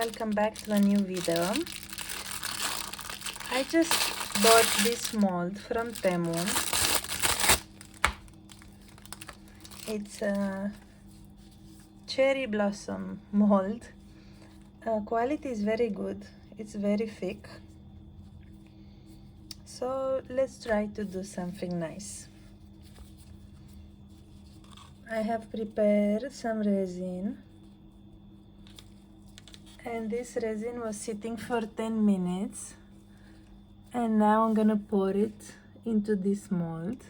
welcome back to a new video. I just bought this mold from Temu. It's a cherry blossom mold. Quality is very good, it's very thick. So let's try to do something nice. I have prepared some resin, and this resin was sitting for 10 minutes, and now I'm gonna pour it into this mold.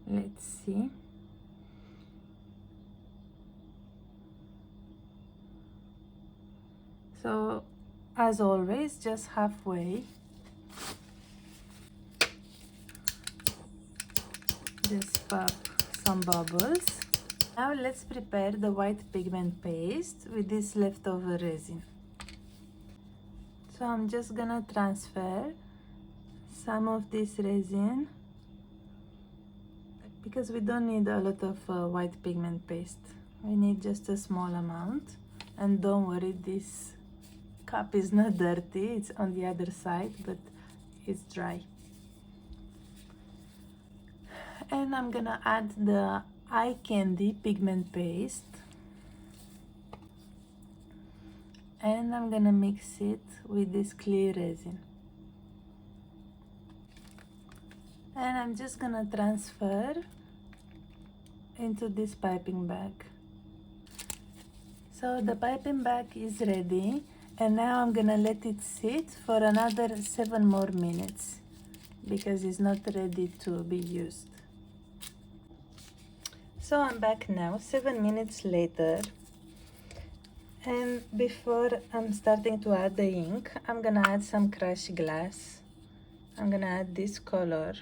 Let's see. So as always, just halfway. Just pop some bubbles. Now let's prepare the white pigment paste with this leftover resin. So I'm just gonna transfer some of this resin because we don't need a lot of white pigment paste. We need just a small amount. And don't worry, this cup is not dirty, it's on the other side, but it's dry. And I'm gonna add the eye candy pigment paste, and I'm gonna mix it with this clear resin. And I'm just gonna transfer into this piping bag. So the piping bag is ready, and now I'm gonna let it sit for another 7 more minutes because it's not ready to be used. So I'm back now, 7 minutes later, and before I'm starting to add the ink, I'm gonna add some crushed glass. I'm gonna add this color,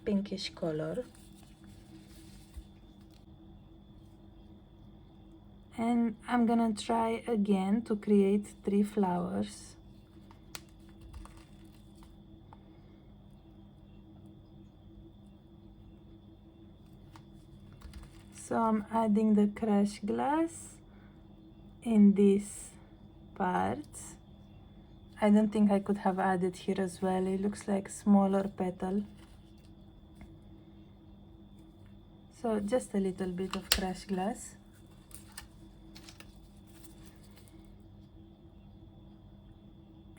pinkish color. And I'm gonna try again to create 3 flowers. So I'm adding the crushed glass in this part. I don't think I could have added here as well. It looks like smaller petal. So just a little bit of crushed glass.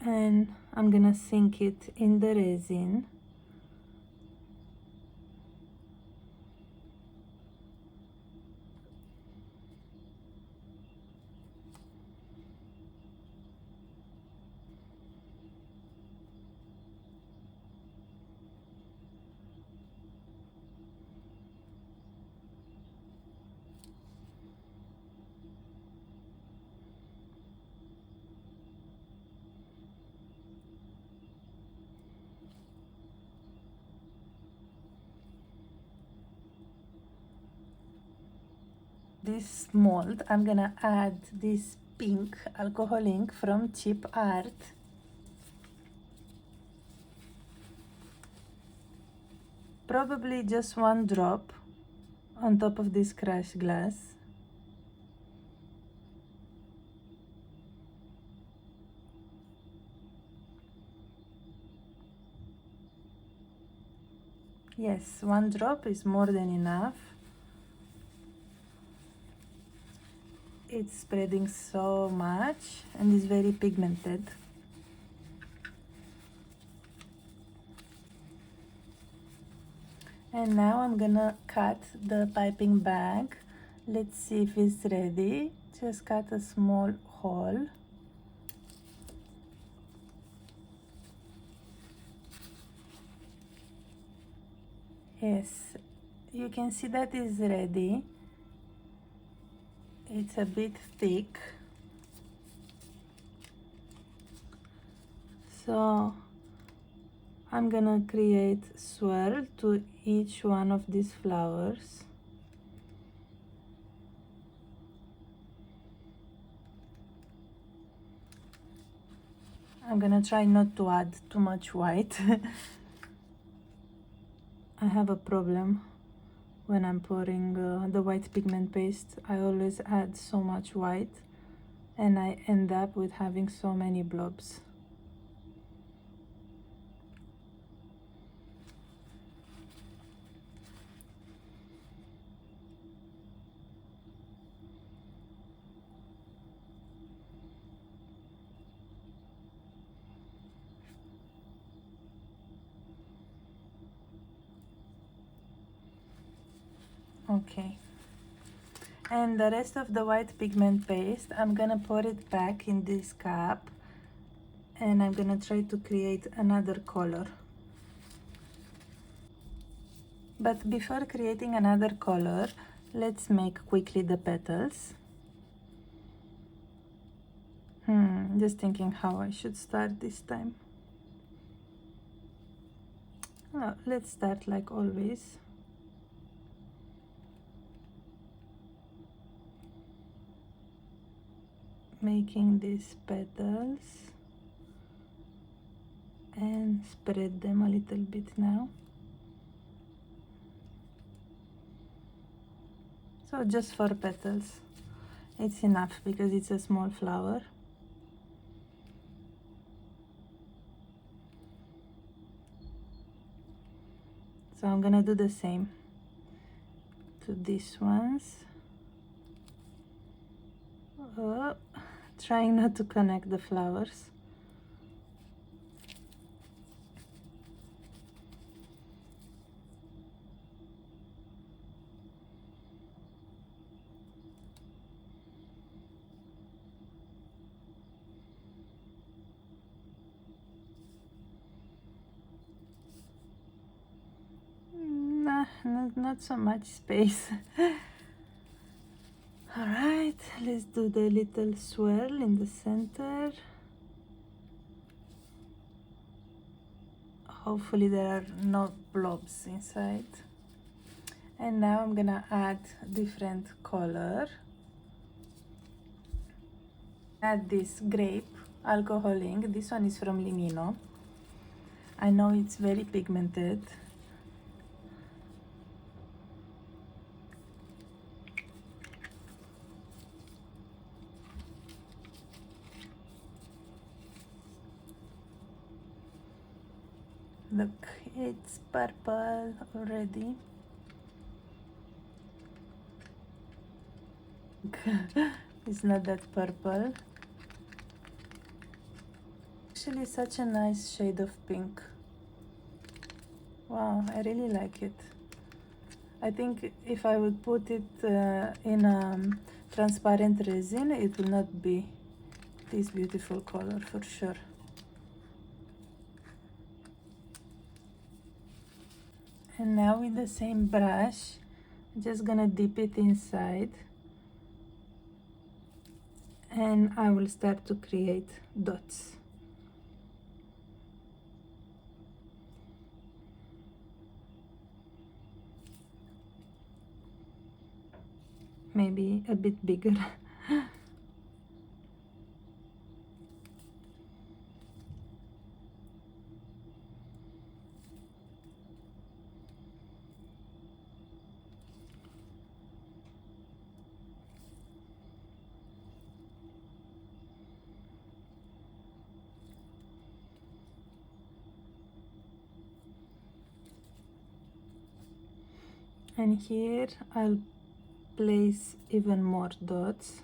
And I'm gonna sink it in the resin. This mold, I'm gonna add this pink alcohol ink from Cheap Art. Probably just 1 drop on top of this crushed glass. Yes, 1 drop is more than enough. It's spreading so much and is very pigmented. And now I'm gonna cut the piping bag. Let's see if it's ready. Just cut a small hole. Yes, you can see that is ready. It's a bit thick. So I'm gonna create swirl to each one of these flowers. I'm gonna try not to add too much white. I have a problem when I'm pouring the white pigment paste. I always add so much white and I end up with having so many blobs. Okay, and the rest of the white pigment paste, I'm gonna pour it back in this cup and I'm gonna try to create another color. But before creating another color, let's make quickly the petals. Just thinking how I should start this time. Oh, let's start like always. Making these petals and spread them a little bit now. So just 4 petals. It's enough because it's a small flower. So I'm gonna do the same to these ones. Oh, trying not to connect the flowers. Nah, not so much space. Alright, let's do the little swirl in the center. Hopefully there are no blobs inside. And now I'm gonna add different color. Add this grape alcohol ink. This one is from Limino. I know it's very pigmented. Look, it's purple already. It's not that purple. Actually, such a nice shade of pink. Wow, I really like it. I think if I would put it in transparent resin, it will not be this beautiful color for sure. And now with the same brush, I'm just gonna dip it inside and I will start to create dots. Maybe a bit bigger. And here I'll place even more dots.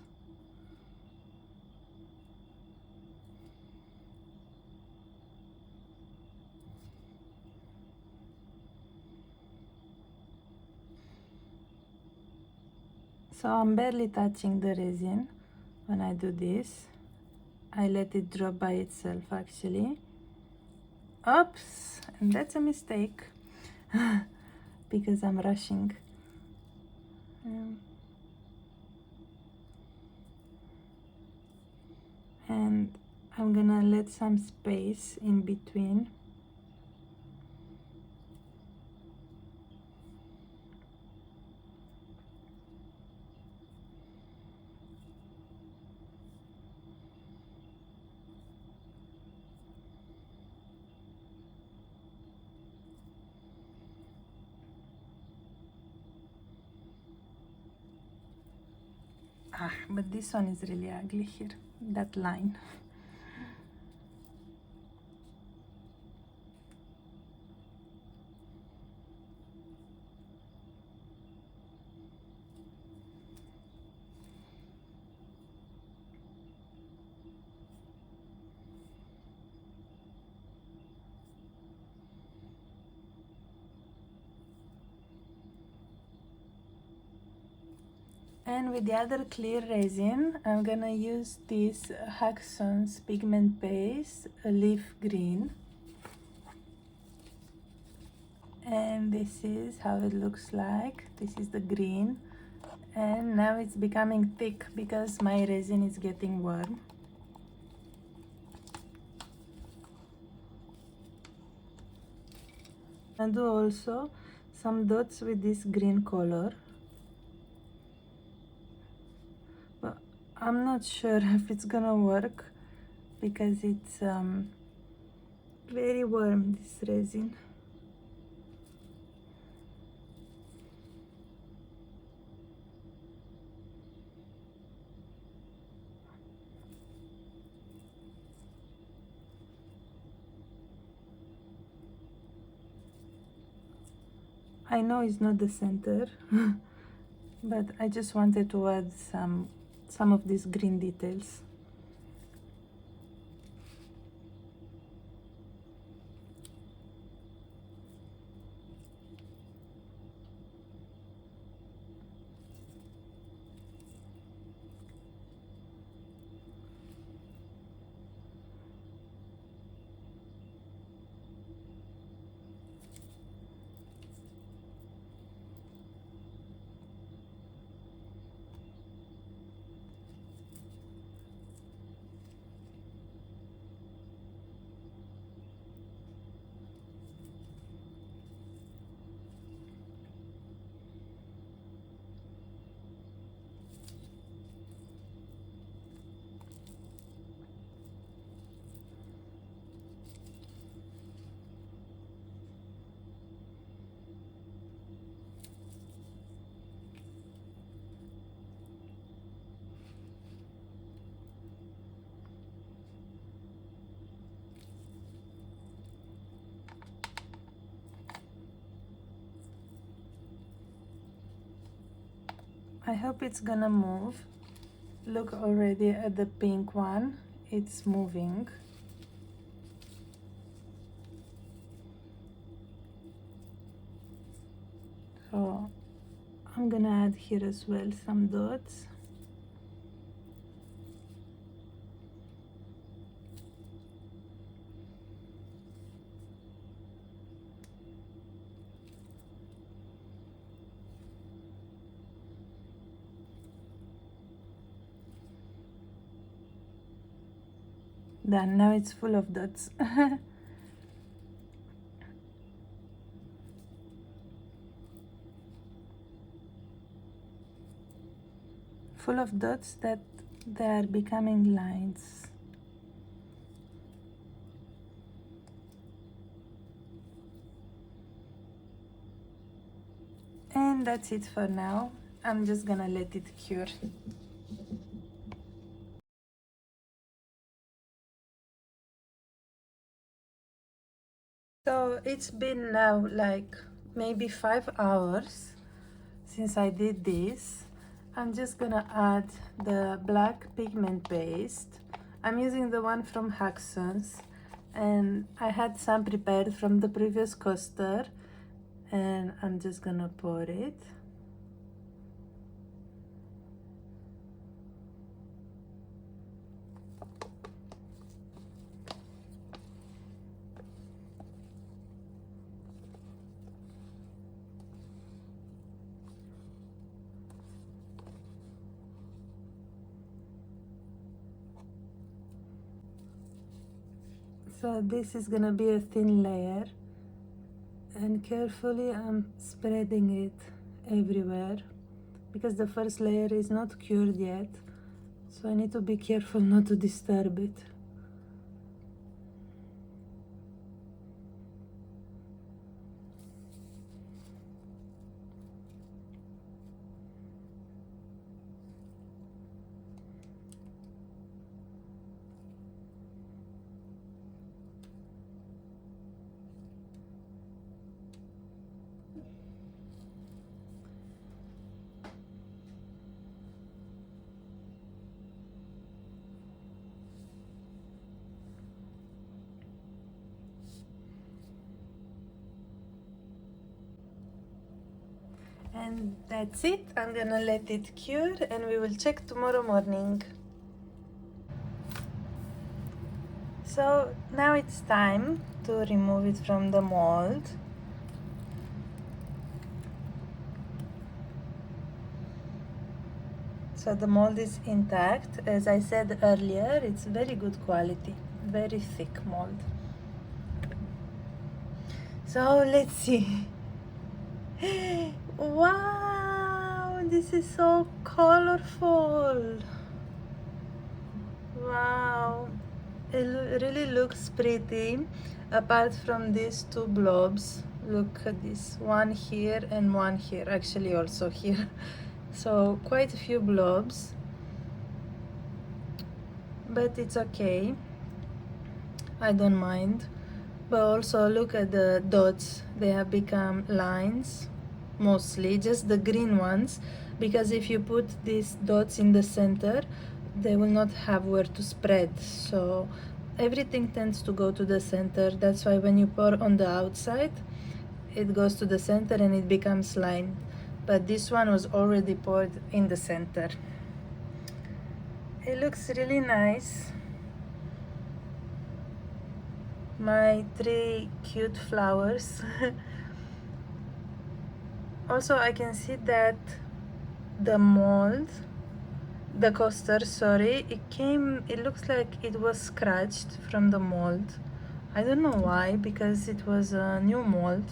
So I'm barely touching the resin when I do this. I let it drop by itself actually. Oops, and that's a mistake because I'm rushing. And I'm gonna let some space in between. But this one is really ugly here, that line. And with the other clear resin, I'm gonna use this Haksons pigment base, leaf green. And this is how it looks like. This is the green. And now it's becoming thick because my resin is getting warm. I'll do also some dots with this green color. But I'm not sure if it's gonna work because it's very warm, this resin. I know it's not the center, but I just wanted to add some of these green details. I hope it's gonna move. Look already at the pink one, it's moving. So I'm gonna add here as well some dots. Done, now it's full of dots. Full of dots that they are becoming lines. And that's it for now. I'm just gonna let it cure. So it's been now like maybe 5 hours since I did this. I'm just gonna add the black pigment paste. I'm using the one from Haksons, and I had some prepared from the previous coaster, and I'm just gonna pour it. So this is gonna be a thin layer, and carefully I'm spreading it everywhere because the first layer is not cured yet, so I need to be careful not to disturb it. And that's it. I'm gonna let it cure and we will check tomorrow morning. So now it's time to remove it from the mold. So the mold is intact. As I said earlier, it's very good quality, very thick mold. So let's see. Wow, this is so colorful. Wow, it really looks pretty apart from these two blobs. Look at this, one here and one here, actually also here. So quite a few blobs, but it's okay, I don't mind. But also look at the dots, they have become lines, mostly just the green ones, because if you put these dots in the center they will not have where to spread, so everything tends to go to the center. That's why when you pour on the outside it goes to the center and it becomes line, but this one was already poured in the center. It looks really nice. My 3 cute flowers. Also I can see that the mold, the coaster, sorry, it looks like it was scratched from the mold. I don't know why, because it was a new mold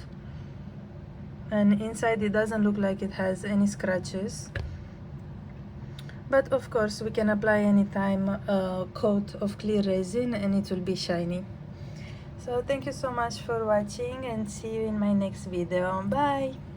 and inside it doesn't look like it has any scratches. But of course we can apply anytime a coat of clear resin and it will be shiny. So thank you so much for watching and see you in my next video. Bye!